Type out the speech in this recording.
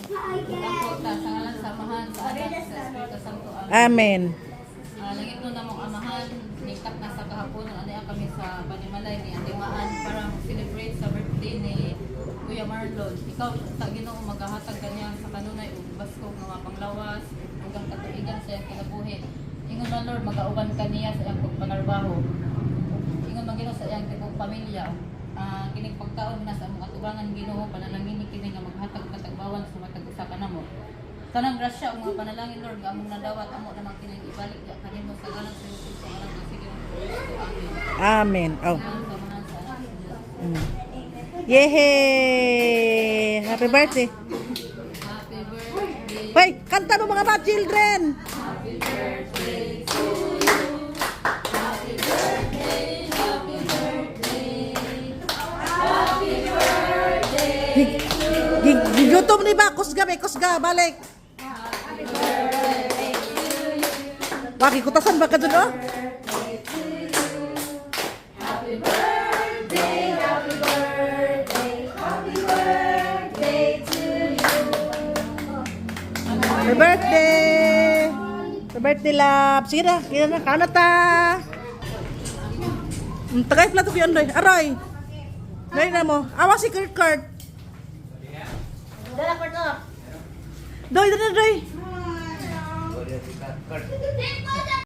Sa ngalan samahan sa anak sa Espiritu Santo. Amen. Langit no namong amahan, ningkat na sa kahapon ano kami sa Panimalay ni Atimaan para celebrate sa birthday ni Kuya Marlon. Ikaw sa Ginoo maghahatag kanya sa kanunay ug basko nga mga panglawas hanggang katuigan sa iyang kinabuhi. Ingon na Lord magauban kaniya sa iyang pagpanarbaho. Ingon man Ginoo sa iyang tibok pamilya. Kining pagkaon na sa among atubangan Ginoo panalangin kini nga maghatag katagbawan sa matag usa kanamo. Tanang grasya ang mga panalangin Lord nga among nadawat amo namang kining ibalik kanimo sa ngalan sa Jesus sa ngalan ng Sige Kristo. Amen. Amen. Oh. Samahan sa anak sa Diyos. Yehey! Happy birthday. Happy birthday. Hoy, kanta mo mga bad children. Happy birthday to you. Happy birthday. Happy birthday. Happy birthday. Gigutom ni ba? Kusga, may kusga. Balik. Happy birthday to you. Wagi, kutasan ba ka dun, oh? Happy birthday. Happy birthday. Happy birthday to you. Happy birthday! Happy birthday, love! Sige na, kano ta? Tagay plato ko yun, Doy. Aroy! Doy na mo. Awa si Kurt Kurt. Dala Kurt up. Doy, Doy.